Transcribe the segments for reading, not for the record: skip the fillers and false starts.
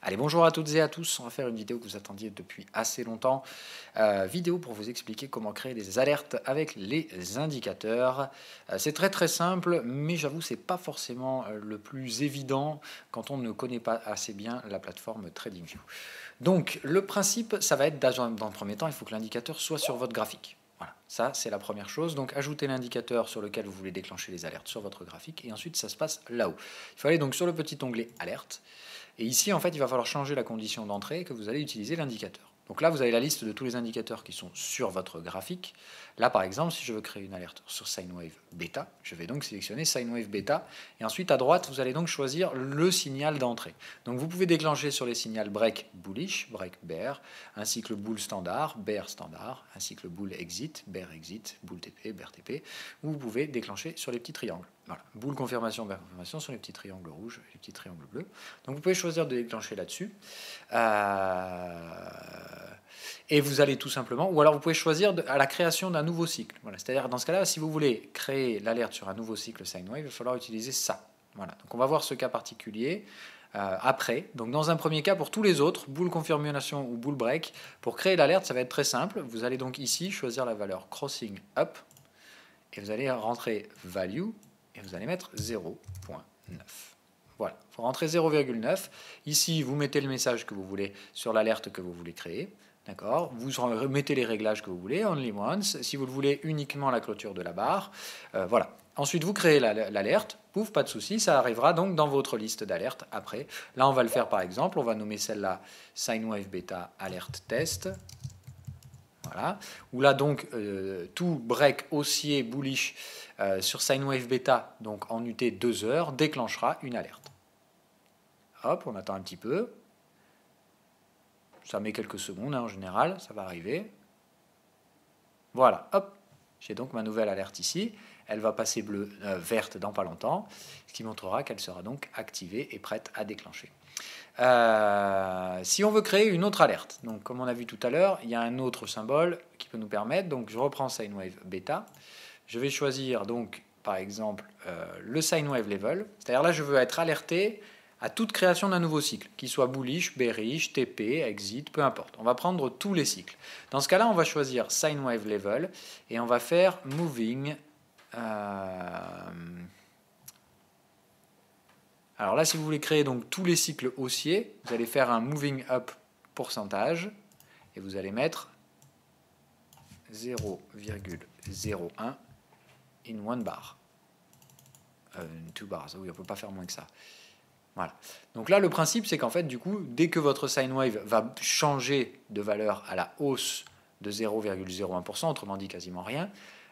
Allez, bonjour à toutes et à tous, on va faire une vidéo que vous attendiez depuis assez longtemps. Vidéo pour vous expliquer comment créer des alertes avec les indicateurs. C'est très simple, mais j'avoue c'est pas forcément le plus évident quand on ne connaît pas assez bien la plateforme TradingView. Donc le principe, ça va être dans le premier temps, il faut que l'indicateur soit sur votre graphique. Voilà, ça c'est la première chose. Donc ajoutez l'indicateur sur lequel vous voulez déclencher les alertes sur votre graphique et ensuite ça se passe là-haut. Il faut aller donc sur le petit onglet alerte. Et ici, en fait, il va falloir changer la condition d'entrée que vous allez utiliser l'indicateur. Donc là, vous avez la liste de tous les indicateurs qui sont sur votre graphique. Là, par exemple, si je veux créer une alerte sur Sine Wave Beta, je vais donc sélectionner Sine Wave Beta. Et ensuite, à droite, vous allez donc choisir le signal d'entrée. Donc vous pouvez déclencher sur les signaux break bullish, break bear, un cycle bull standard, bear standard, un cycle bull exit, bear exit, bull TP, bear TP. Ou vous pouvez déclencher sur les petits triangles. Voilà, bull confirmation, bear confirmation sur les petits triangles rouges et les petits triangles bleus. Donc vous pouvez choisir de déclencher là-dessus. Et vous allez tout simplement, ou alors vous pouvez choisir à la création d'un nouveau cycle. Voilà, c'est-à-dire dans ce cas-là, si vous voulez créer l'alerte sur un nouveau cycle sine wave, il va falloir utiliser ça. Voilà, donc on va voir ce cas particulier après. Donc dans un premier cas, pour tous les autres, bull confirmation ou bull break, pour créer l'alerte, ça va être très simple. Vous allez donc ici choisir la valeur crossing up et vous allez rentrer value et vous allez mettre 0.9. Voilà, il faut rentrer 0,9. Ici, vous mettez le message que vous voulez sur l'alerte que vous voulez créer. D'accord. Vous mettez les réglages que vous voulez, only once. Si vous le voulez, uniquement la clôture de la barre. Voilà. Ensuite, vous créez l'alerte. Pouf, pas de souci. Ça arrivera donc dans votre liste d'alertes après. Là, on va le faire par exemple. On va nommer celle-là Sine Wave Beta Alert Test. Voilà. Où là, donc, tout break haussier bullish sur Sine Wave Beta, donc en UT 2 heures, déclenchera une alerte. Hop, on attend un petit peu. Ça met quelques secondes en général, ça va arriver. Voilà, hop, j'ai donc ma nouvelle alerte ici. Elle va passer verte dans pas longtemps, ce qui montrera qu'elle sera donc activée et prête à déclencher. Si on veut créer une autre alerte, donc comme on a vu tout à l'heure, il y a un autre symbole qui peut nous permettre. Donc je reprends Sine Wave Beta. Je vais choisir donc par exemple le Sine Wave Level. C'est-à-dire là je veux être alerté à toute création d'un nouveau cycle, qu'il soit bullish, bearish, TP, exit, peu importe. On va prendre tous les cycles. Dans ce cas-là, on va choisir Sine Wave Level et on va faire Moving. Alors là, si vous voulez créer donc tous les cycles haussiers, vous allez faire un Moving Up pourcentage et vous allez mettre 0,01 in one bar. Two bars, oui, on ne peut pas faire moins que ça. Voilà. Donc là, le principe, c'est qu'en fait, du coup, dès que votre sine wave va changer de valeur à la hausse de 0,01%, autrement dit quasiment rien,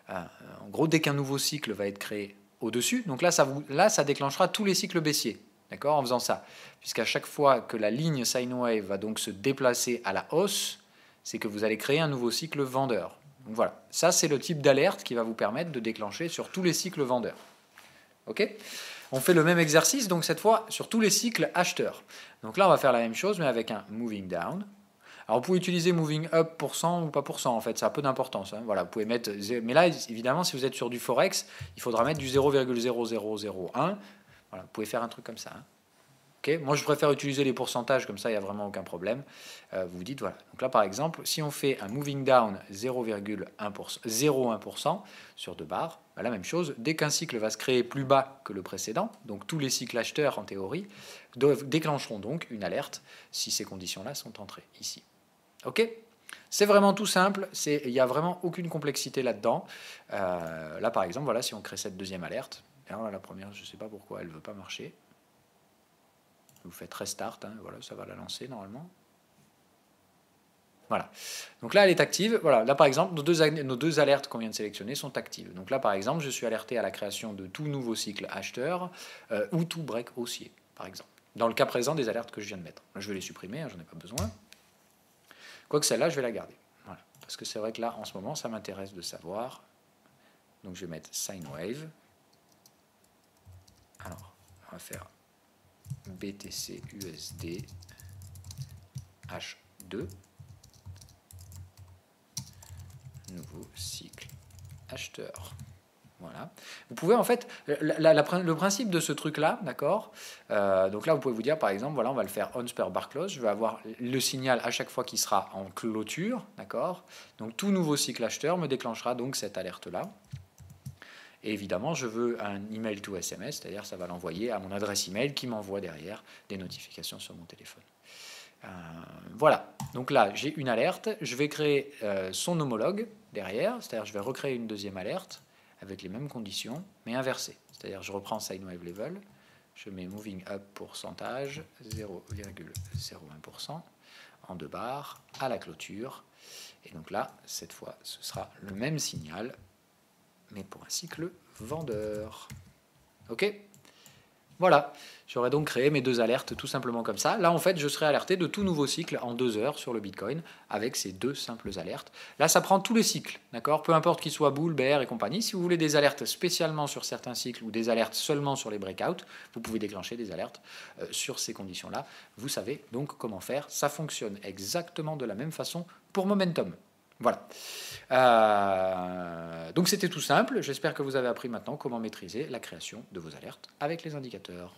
en gros, dès qu'un nouveau cycle va être créé au-dessus, donc là, ça déclenchera tous les cycles baissiers, d'accord, en faisant ça. Puisqu'à chaque fois que la ligne sine wave va donc se déplacer à la hausse, c'est que vous allez créer un nouveau cycle vendeur. Donc voilà, ça, c'est le type d'alerte qui va vous permettre de déclencher sur tous les cycles vendeurs. Ok ? On fait le même exercice, donc cette fois sur tous les cycles acheteurs. Donc là, on va faire la même chose, mais avec un moving down. Alors, vous pouvez utiliser moving up % ou pas %, en fait, ça a peu d'importance. Hein. Voilà, vous pouvez mettre, mais là, évidemment, si vous êtes sur du forex, il faudra mettre du 0,0001. Voilà, vous pouvez faire un truc comme ça. Hein. Okay, moi, je préfère utiliser les pourcentages, comme ça, il n'y a vraiment aucun problème. Vous vous dites, voilà. Donc là, par exemple, si on fait un moving down 0,01% sur 2 barres, bah, la même chose, dès qu'un cycle va se créer plus bas que le précédent, donc tous les cycles acheteurs, en théorie, déclencheront donc une alerte si ces conditions-là sont entrées ici. OK ? C'est vraiment tout simple, il n'y a vraiment aucune complexité là-dedans. Là, par exemple, voilà, si on crée cette deuxième alerte, alors là, la première, je ne sais pas pourquoi elle ne veut pas marcher. Vous faites restart, hein, voilà, ça va la lancer normalement. Voilà. Donc là, elle est active. Voilà. Là, par exemple, nos deux alertes qu'on vient de sélectionner sont actives. Donc là, par exemple, je suis alerté à la création de tout nouveau cycle acheteur ou tout break haussier, par exemple. Dans le cas présent des alertes que je viens de mettre. Je vais les supprimer, hein, j'en ai pas besoin. Quoique celle-là, je vais la garder. Voilà. Parce que c'est vrai que là, en ce moment, ça m'intéresse de savoir. Donc je vais mettre sine wave. Alors, on va faire BTC USD H2. Nouveau cycle acheteur. Voilà. Vous pouvez en fait, le principe de ce truc-là, d'accord. Donc là, vous pouvez vous dire, par exemple, voilà, on va le faire once per bar close. Je vais avoir le signal à chaque fois qui sera en clôture, d'accord. Donc tout nouveau cycle acheteur me déclenchera donc cette alerte-là. Et évidemment, je veux un email to SMS, c'est-à-dire ça va l'envoyer à mon adresse email qui m'envoie derrière des notifications sur mon téléphone. Voilà, donc là j'ai une alerte, je vais créer son homologue derrière, c'est-à-dire je vais recréer une deuxième alerte avec les mêmes conditions, mais inversées. C'est-à-dire je reprends sine wave level, je mets moving up pourcentage 0,01% en 2 barres à la clôture. Et donc là, cette fois, ce sera le même signal, mais pour un cycle vendeur. OK ? Voilà, j'aurais donc créé mes 2 alertes tout simplement comme ça. Là, en fait, je serai alerté de tout nouveau cycle en 2 heures sur le Bitcoin avec ces 2 simples alertes. Là, ça prend tous les cycles, d'accord ? Peu importe qu'ils soient bull, bear et compagnie. Si vous voulez des alertes spécialement sur certains cycles ou des alertes seulement sur les breakouts, vous pouvez déclencher des alertes sur ces conditions-là. Vous savez donc comment faire. Ça fonctionne exactement de la même façon pour Momentum. Voilà. Donc c'était tout simple. J'espère que vous avez appris maintenant comment maîtriser la création de vos alertes avec les indicateurs.